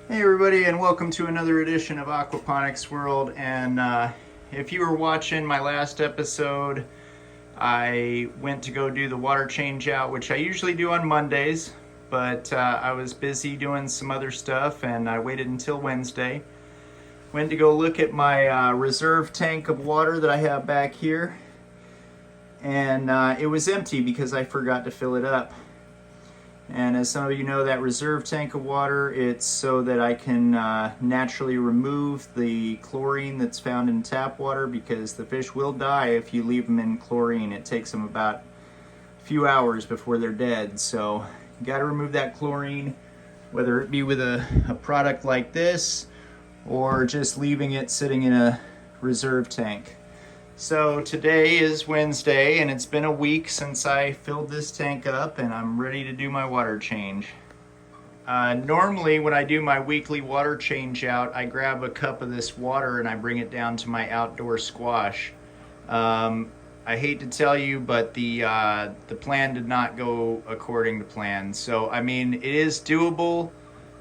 Hey everybody, and welcome to another edition of Aquaponics World. And if you were watching my last episode, I went to go do the water change out, which I usually do on Mondays, but I was busy doing some other stuff and I waited until Wednesday. Went to go look at my reserve tank of water that I have back here, and it was empty because I forgot to fill it up. And as some of you know, that reserve tank of water, it's so that I can naturally remove the chlorine that's found in tap water, because the fish will die if you leave them in chlorine. It takes them about a few hours before they're dead. So you got to remove that chlorine, whether it be with a product like this or just leaving it sitting in a reserve tank. So today is Wednesday, and it's been a week since I filled this tank up, and I'm ready to do my water change. Normally when I do my weekly water change out, I grab a cup of this water and I bring it down to my outdoor squash. I hate to tell you, but the plan did not go according to plan. So I mean, it is doable,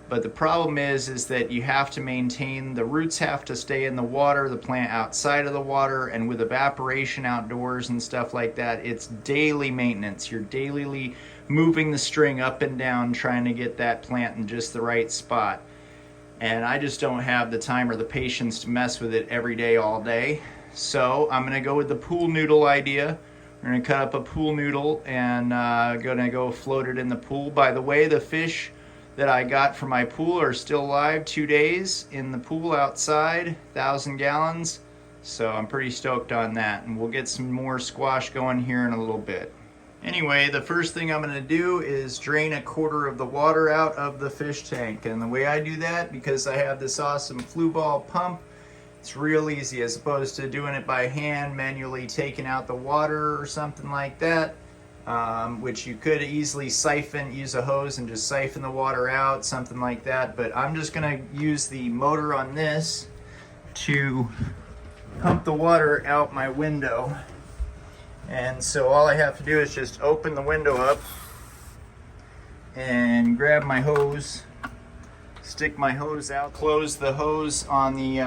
but the problem is that you have to maintain, the roots have to stay in the water, the plant outside of the water, and with evaporation outdoors and stuff like that, it's daily maintenance. You're daily moving the string up and down trying to get that plant in just the right spot. And I just don't have the time or the patience to mess with it every day, all day. So I'm gonna go with the pool noodle idea. We're gonna cut up a pool noodle and gonna go float it in the pool. By the way, the fish that I got from my pool are still alive, 2 days in the pool outside, 1,000 gallons. So I'm pretty stoked on that, and we'll get some more squash going here in a little bit. Anyway, the first thing I'm gonna do is drain 1/4 of the water out of the fish tank. And the way I do that, because I have this awesome Flu-Ball pump, it's real easy, as opposed to doing it by hand, manually taking out the water or something like that. Which you could easily use a hose and just siphon the water out, something like that. But I'm just gonna use the motor on this to pump the water out my window. And so all I have to do is just open the window up and grab my hose, stick my hose out, close the hose on the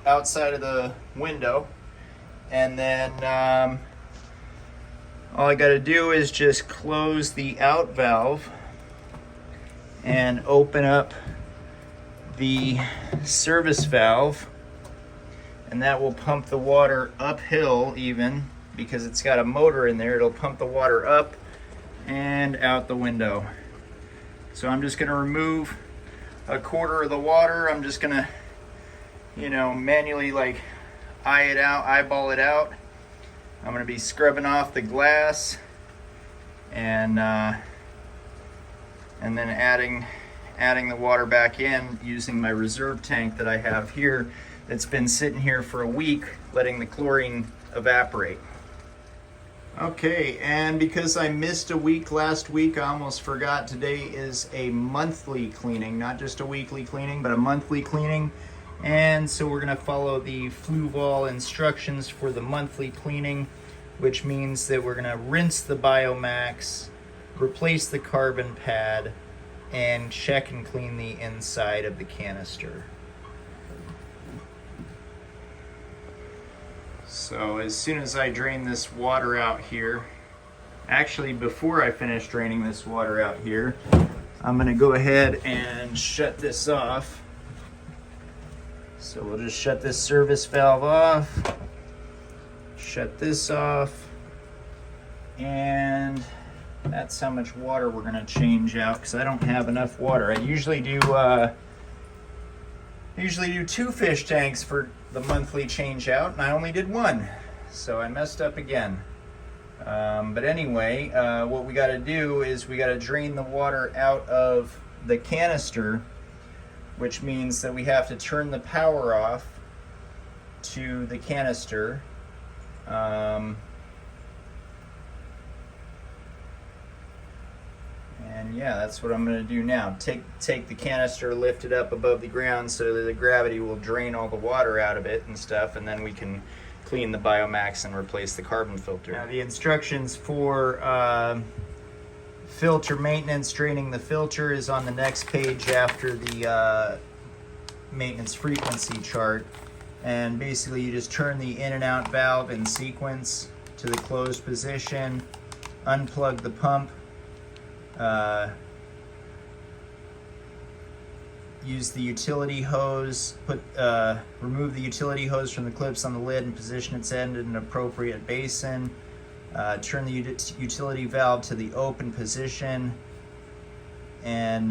outside of the window, and then all I got to do is just close the out valve and open up the service valve, and that will pump the water uphill, even because it's got a motor in there. It'll pump the water up and out the window. So I'm just going to remove 1/4 of the water. I'm just going to, manually eyeball it out. I'm going to be scrubbing off the glass and then adding the water back in using my reserve tank that I have here that's been sitting here for a week, letting the chlorine evaporate. Okay, and because I missed a week last week, I almost forgot, today is a monthly cleaning, not just a weekly cleaning, but a monthly cleaning. And so we're going to follow the Flu-Ball instructions for the monthly cleaning, which means that we're going to rinse the Biomax, replace the carbon pad, and check and clean the inside of the canister. So as soon as I drain this water out here, actually before I finish draining this water out here, I'm going to go ahead and shut this off. So we'll just shut this service valve off, shut this off, and that's how much water we're going to change out, because I don't have enough water. I usually do 2 fish tanks for the monthly change out, and I only did 1, so I messed up again. But anyway, what we got to do is we got to drain the water out of the canister, which means that we have to turn the power off to the canister. And yeah, that's what I'm going to do now. Take the canister, lift it up above the ground so that the gravity will drain all the water out of it and stuff, and then we can clean the Biomax and replace the carbon filter. Now, the instructions for filter maintenance, draining the filter, is on the next page after the maintenance frequency chart. And basically you just turn the in and out valve in sequence to the closed position, unplug the pump, use the utility hose, remove the utility hose from the clips on the lid and position its end in an appropriate basin. Turn the utility valve to the open position, and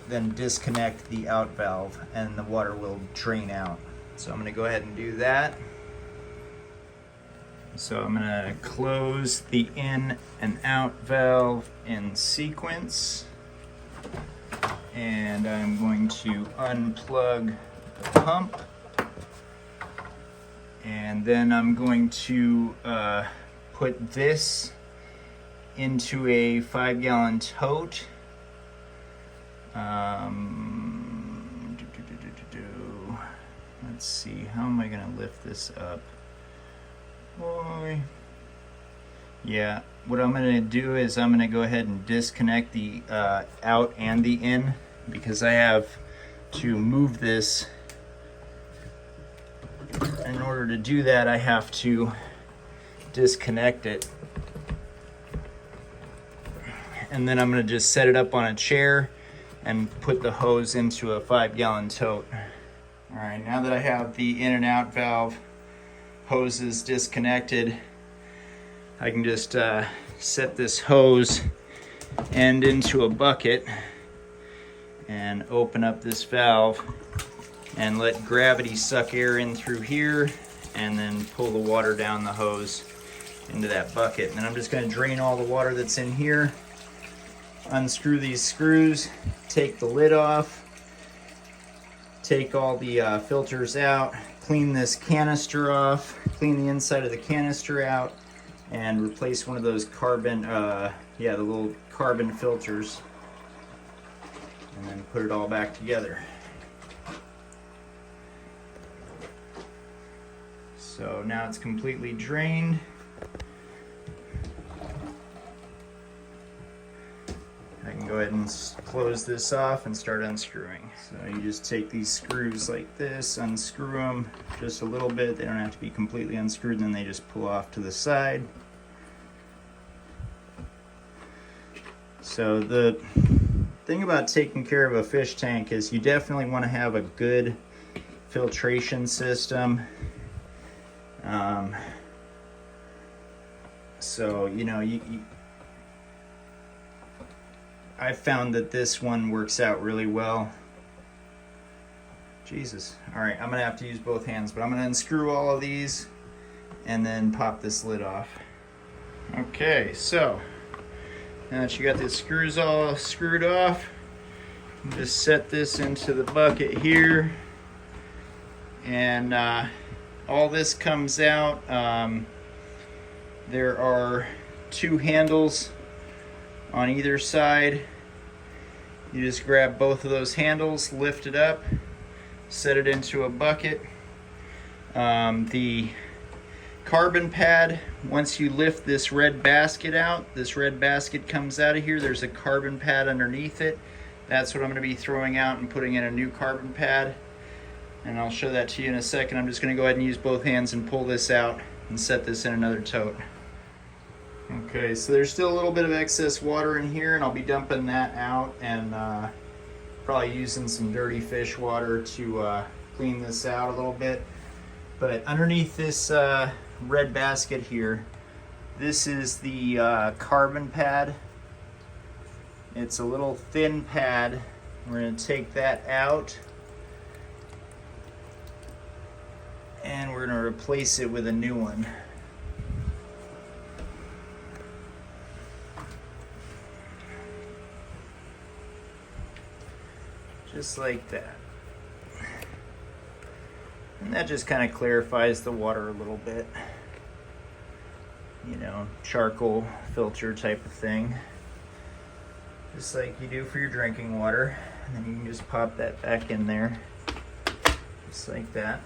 then disconnect the out valve and the water will drain out. So I'm going to go ahead and do that. So I'm going to close the in and out valve in sequence. And I'm going to unplug the pump. And then I'm going to put this into a 5-gallon tote. Let's see, how am I gonna lift this up? Boy. Yeah, what I'm gonna do is I'm gonna go ahead and disconnect the out and the in, because I have to move this. In order to do that, I have to disconnect it. And then I'm gonna just set it up on a chair and put the hose into a 5-gallon tote. All right, now that I have the in and out valve hoses disconnected, I can just set this hose end into a bucket and open up this valve and let gravity suck air in through here and then pull the water down the hose into that bucket. And then I'm just going to drain all the water that's in here, unscrew these screws, take the lid off, take all the filters out, clean this canister off, clean the inside of the canister out, and replace one of those carbon, the little carbon filters, and then put it all back together. So now it's completely drained. I can go ahead and close this off and start unscrewing. So you just take these screws like this, unscrew them just a little bit. They don't have to be completely unscrewed, and then they just pull off to the side. So the thing about taking care of a fish tank is you definitely want to have a good filtration system. So, you know, I found that this one works out really well. Jesus. All right, I'm gonna have to use both hands, but I'm gonna unscrew all of these and then pop this lid off. Okay, so now that you got the screws all screwed off, just set this into the bucket here, and all this comes out. There are 2 handles on either side. You just grab both of those handles, lift it up, set it into a bucket. The carbon pad, once you lift this red basket out, this red basket comes out of here, there's a carbon pad underneath it. That's what I'm going to be throwing out and putting in a new carbon pad, and I'll show that to you in a second. I'm just going to go ahead and use both hands and pull this out and set this in another tote. Okay, so there's still a little bit of excess water in here, and I'll be dumping that out and probably using some dirty fish water to clean this out a little bit. But underneath this red basket here, this is the carbon pad. It's a little thin pad. We're going to take that out, and we're going to replace it with a new one. Just like that. And that just kind of clarifies the water a little bit. You know, charcoal filter type of thing. Just like you do for your drinking water. And then you can just pop that back in there. Just like that.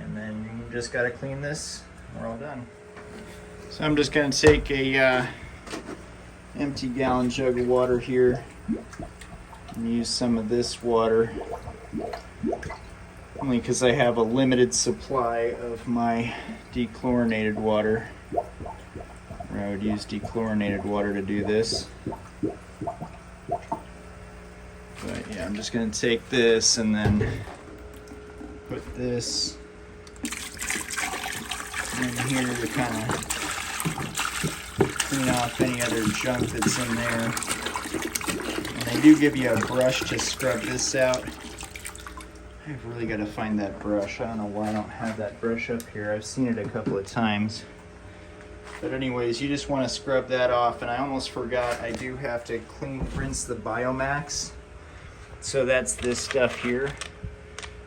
And then you just got to clean this. We're all done. So I'm just going to take a empty gallon jug of water here and use some of this water, only because I have a limited supply of my dechlorinated water. Or I would use dechlorinated water to do this. But yeah, I'm just going to take this and then put this in here to kind of clean off any other junk that's in there. And they do give you a brush to scrub this out. I've really got to find that brush. I don't know why I don't have that brush up here. I've seen it a couple of times. But anyways, you just want to scrub that off. And I almost forgot, I do have to rinse the Biomax. So that's this stuff here.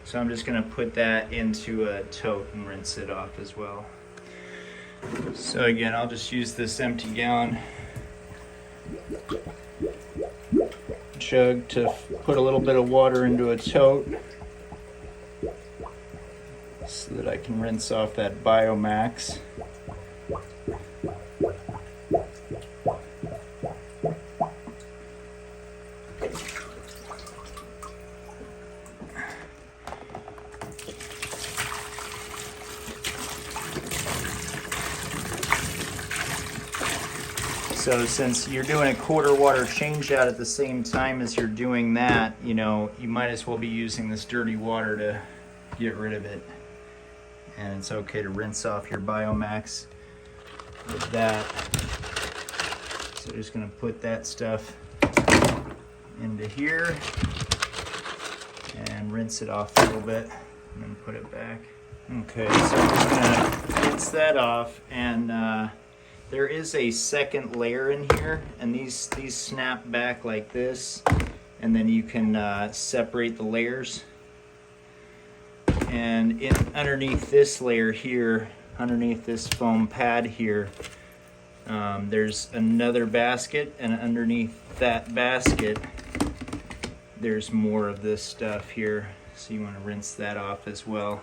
So I'm just going to put that into a tote and rinse it off as well. So again, I'll just use this empty gallon jug to put a little bit of water into a tote so that I can rinse off that Biomax. So since you're doing a quarter water change out at the same time as you're doing that, you know, you might as well be using this dirty water to get rid of it. And it's okay to rinse off your Biomax with that. So just gonna put that stuff into here and rinse it off a little bit and then put it back. Okay, so I'm just gonna rinse that off, and there is a second layer in here, and these snap back like this, and then you can separate the layers. And underneath this layer here, underneath this foam pad here, there's another basket, and underneath that basket there's more of this stuff here, so you want to rinse that off as well.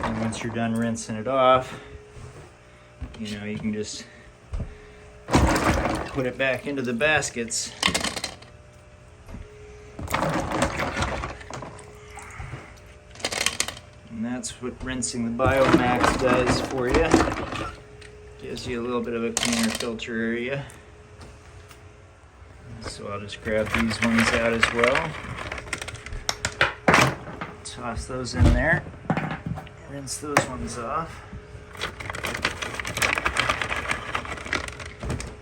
And once you're done rinsing it off, you know, you can just put it back into the baskets. And that's what rinsing the Biomax does for you. Gives you a little bit of a cleaner filter area. So I'll just grab these ones out as well. Toss those in there. Rinse those ones off.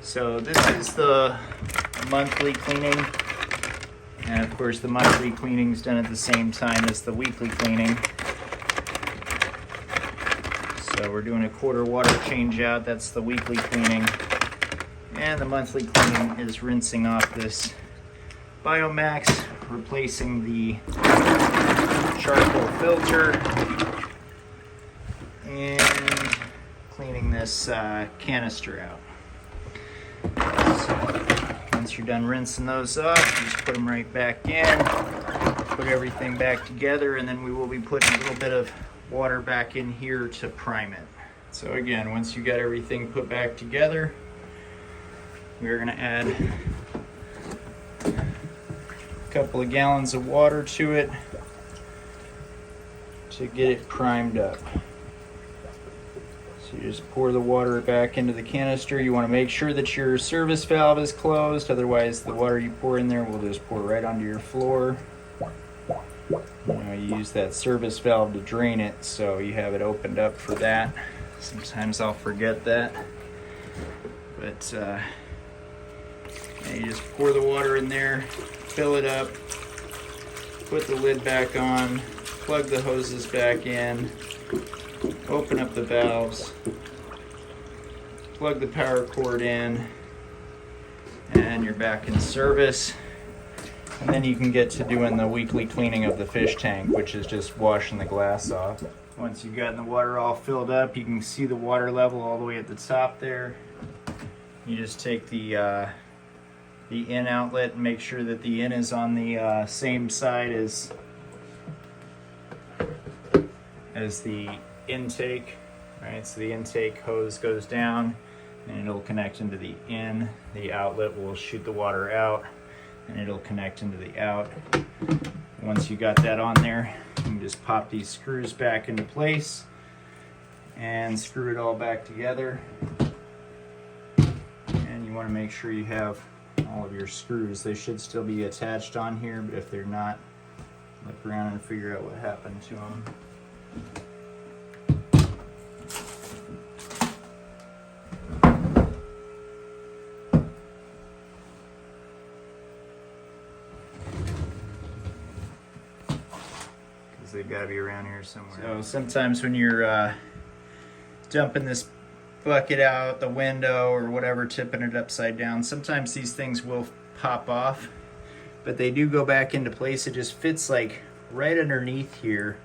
So this is the monthly cleaning, and of course the monthly cleaning is done at the same time as the weekly cleaning. So we're doing a quarter water change out, that's the weekly cleaning, and the monthly cleaning is rinsing off this Biomax, replacing the charcoal filter, and cleaning this canister out. So once you're done rinsing those off, you just put them right back in, put everything back together, and then we will be putting a little bit of water back in here to prime it. So again, once you got everything put back together, we're going to add a couple of gallons of water to it to get it primed up. So you just pour the water back into the canister. You want to make sure that your service valve is closed, otherwise the water you pour in there will just pour right onto your floor. You know, you use that service valve to drain it, so you have it opened up for that. Sometimes I'll forget that. But yeah, you just pour the water in there, fill it up, put the lid back on, plug the hoses back in, open up the valves, plug the power cord in, and you're back in service. And then you can get to doing the weekly cleaning of the fish tank, which is just washing the glass off. Once you've gotten the water all filled up, you can see the water level all the way at the top there. You just take the in outlet and make sure that the in is on the same side as the intake. Right, so the intake hose goes down, and it'll connect into the in. The outlet will shoot the water out, and it'll connect into the out. Once you got that on there, you can just pop these screws back into place and screw it all back together. And you want to make sure you have all of your screws. They should still be attached on here, but if they're not, look around and figure out what happened to them. Because they've got to be around here somewhere. So sometimes when you're dumping this bucket out the window or whatever, tipping it upside down, sometimes these things will pop off, but they do go back into place. It just fits like right underneath here.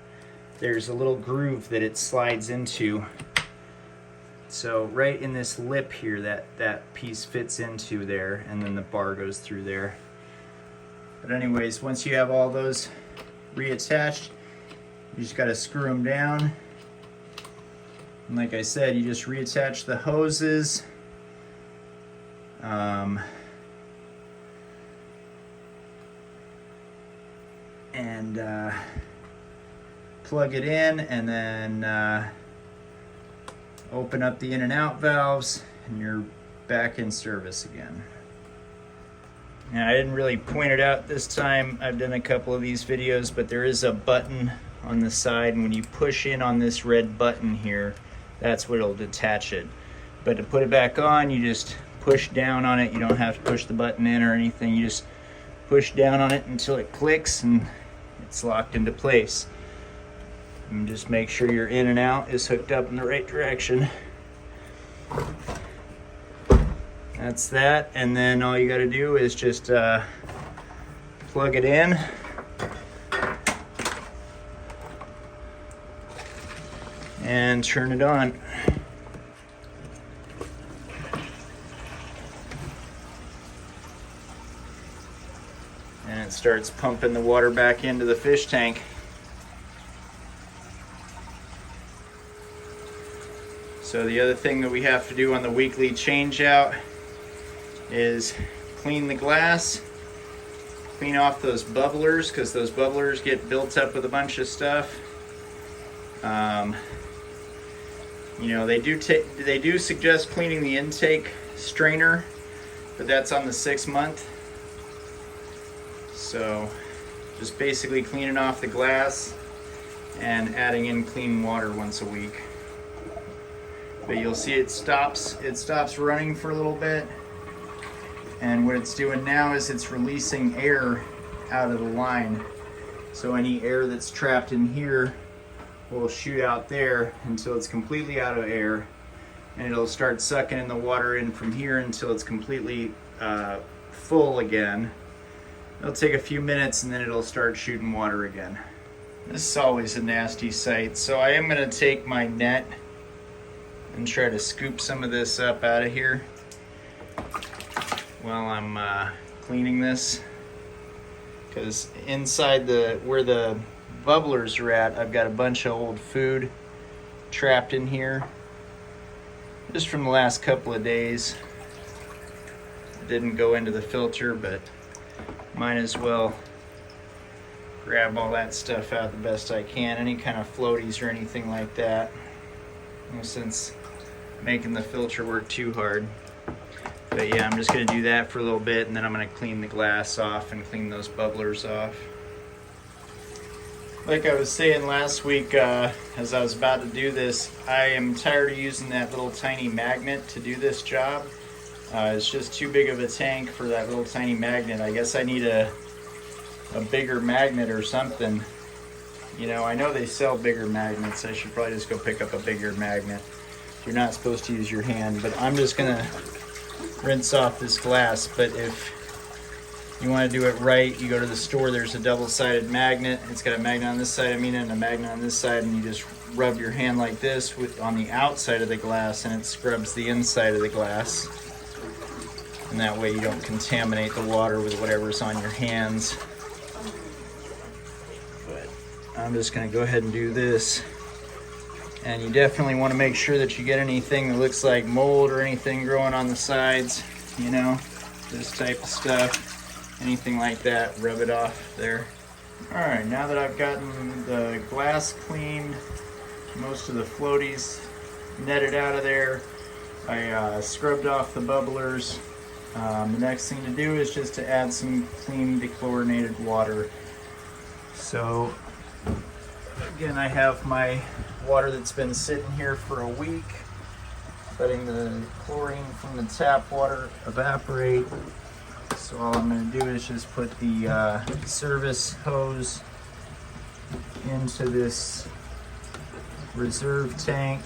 There's a little groove that it slides into. So right in this lip here, that piece fits into there, and then the bar goes through there. But anyways, once you have all those reattached, you just got to screw them down. And like I said, you just reattach the hoses. Plug it in, and then open up the in and out valves, and you're back in service again. Now, I didn't really point it out this time. I've done a couple of these videos, but there is a button on the side, and when you push in on this red button here, that's what will detach it. But to put it back on, you just push down on it. You don't have to push the button in or anything. You just push down on it until it clicks and it's locked into place. And just make sure your in and out is hooked up in the right direction. That's that, and then all you got to do is just plug it in. And turn it on. And it starts pumping the water back into the fish tank. So the other thing that we have to do on the weekly change out is clean the glass, clean off those bubblers, because those bubblers get built up with a bunch of stuff. You know, they do suggest cleaning the intake strainer, but that's on the 6 month. So just basically cleaning off the glass and adding in clean water once a week. But you'll see it stops running for a little bit, and what it's doing now is it's releasing air out of the line. So any air that's trapped in here will shoot out there until it's completely out of air, and it'll start sucking in the water in from here until it's completely full again. It'll take a few minutes and then it'll start shooting water again. This is always a nasty sight, so I am going to take my net and try to scoop some of this up out of here while I'm cleaning this, because inside where the bubblers are at, I've got a bunch of old food trapped in here just from the last couple of days. It didn't go into the filter, but might as well grab all that stuff out the best I can. Any kind of floaties or anything like that, since making the filter work too hard. But yeah, I'm just going to do that for a little bit, and then I'm going to clean the glass off and clean those bubblers off. Like I was saying last week, as I was about to do this, I am tired of using that little tiny magnet to do this job. It's just too big of a tank for that little tiny magnet. I guess I need a bigger magnet or something. You know, I know they sell bigger magnets. I should probably just go pick up a bigger magnet. You're not supposed to use your hand, but I'm just gonna rinse off this glass. But if you want to do it right, you go to the store, there's a double-sided magnet. It's got a magnet on this side, and a magnet on this side, and you just rub your hand like this on the outside of the glass, and it scrubs the inside of the glass. And that way you don't contaminate the water with whatever's on your hands. But I'm just gonna go ahead and do this. And you definitely want to make sure that you get anything that looks like mold or anything growing on the sides, you know, this type of stuff, anything like that, rub it off there. All right, now that I've gotten the glass cleaned, most of the floaties netted out of there, I scrubbed off the bubblers. The next thing to do is just to add some clean dechlorinated water. So again, I have my water that's been sitting here for a week, letting the chlorine from the tap water evaporate. So all I'm going to do is just put the service hose into this reserve tank.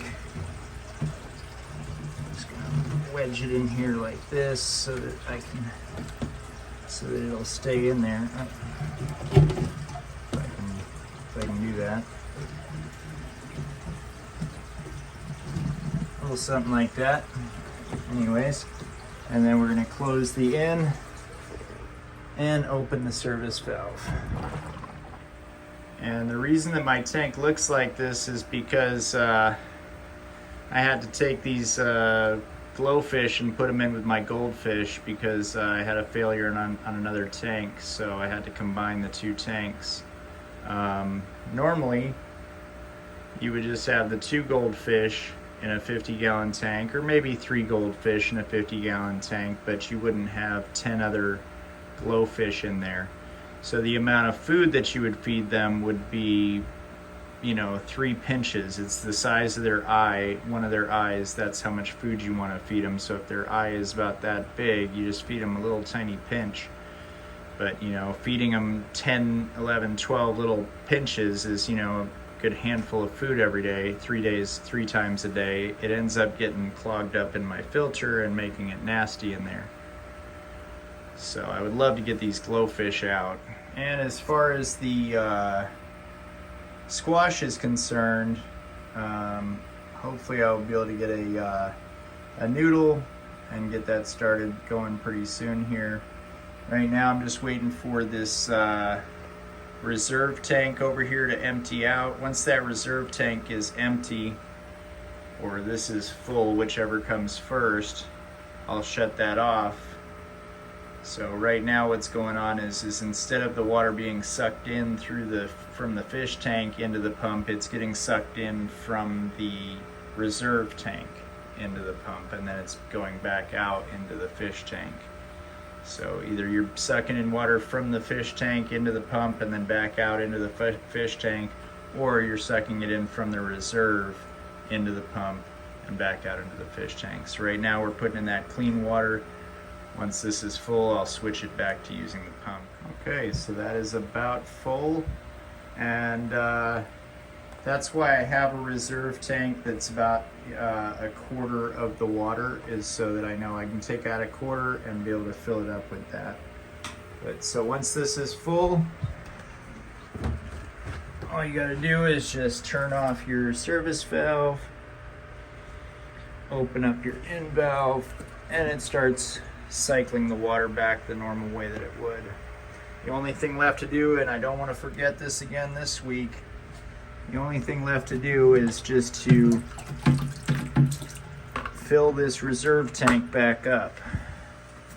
Just going to wedge it in here like this so that it'll stay in there. If I can do that. A little something like that. Anyways, and then we're going to close the end and open the service valve. And the reason that my tank looks like this is because I had to take these glowfish and put them in with my goldfish because I had a failure on another tank, so I had to combine the two tanks. Normally you would just have the 2 goldfish in a 50-gallon tank, or maybe 3 goldfish in a 50-gallon tank, but you wouldn't have 10 other glowfish in there. So the amount of food that you would feed them would be, you know, 3 pinches. It's the size of their eye, one of their eyes, that's how much food you want to feed them. So if their eye is about that big, you just feed them a little tiny pinch. But, you know, feeding them 10, 11, 12 little pinches is, you know, a good handful of food every day, 3 times a day. It ends up getting clogged up in my filter and making it nasty in there. So I would love to get these glowfish out. And as far as the squash is concerned, hopefully I'll be able to get a noodle and get that started going pretty soon here. Right now I'm just waiting for this reserve tank over here to empty out. Once that reserve tank is empty, or this is full, whichever comes first, I'll shut that off. So right now what's going on is instead of the water being sucked in from the fish tank into the pump, it's getting sucked in from the reserve tank into the pump, and then it's going back out into the fish tank. So either you're sucking in water from the fish tank into the pump and then back out into the fish tank, or you're sucking it in from the reserve into the pump and back out into the fish tank. So right now we're putting in that clean water. Once this is full, I'll switch it back to using the pump. Okay, so that is about full, and that's why I have a reserve tank that's about a quarter of the water, is so that I know I can take out a quarter and be able to fill it up with that. But so once this is full, all you gotta do is just turn off your service valve, open up your end valve, and it starts cycling the water back the normal way that it would. The only thing left to do, and I don't want to forget this again this week, the only thing left to do is just to fill this reserve tank back up.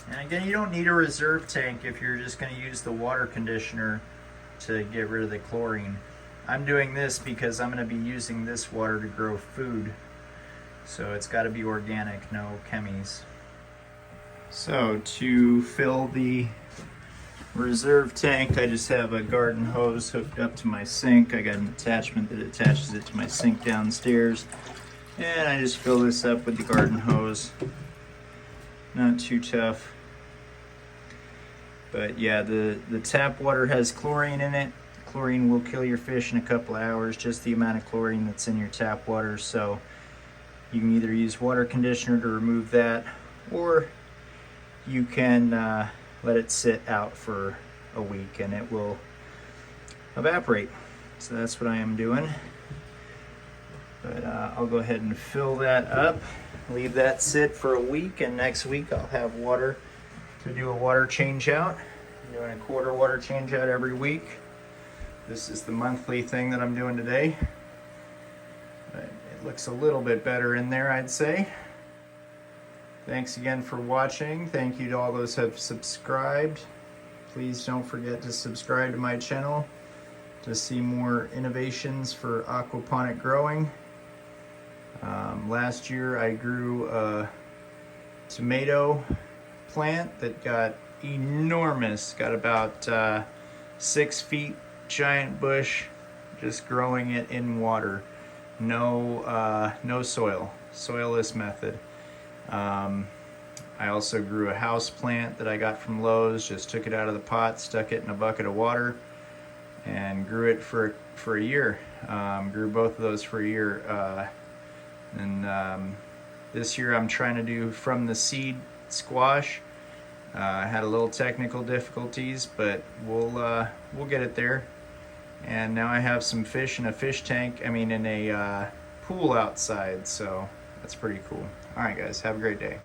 And again, you don't need a reserve tank if you're just going to use the water conditioner to get rid of the chlorine. I'm doing this because I'm going to be using this water to grow food. So it's got to be organic, no chemies. So to fill the reserve tank, I just have a garden hose hooked up to my sink. I got an attachment that attaches it to my sink downstairs, and I just fill this up with the garden hose. Not too tough, but yeah, the tap water has chlorine in it. Chlorine will kill your fish in a couple of hours, just the amount of chlorine that's in your tap water. So you can either use water conditioner to remove that, or you can let it sit out for a week and it will evaporate. So that's what I am doing. But I'll go ahead and fill that up, leave that sit for a week, and next week I'll have water to do a water change out. I'm doing a quarter water change out every week. This is the monthly thing that I'm doing today. But looks a little bit better in there, I'd say. Thanks again for watching. Thank you to all those who have subscribed. Please don't forget to subscribe to my channel to see more innovations for aquaponic growing. Last year I grew a tomato plant that got enormous, got about 6 feet, giant bush, just growing it in water. No soil, soilless method. I also grew a house plant that I got from Lowe's, just took it out of the pot, stuck it in a bucket of water, and grew it for a year. Grew both of those for a year. This year I'm trying to do from the seed squash. Had a little technical difficulties, but we'll get it there. And now I have some fish in a fish tank, in a pool outside, so that's pretty cool. Alright guys, have a great day.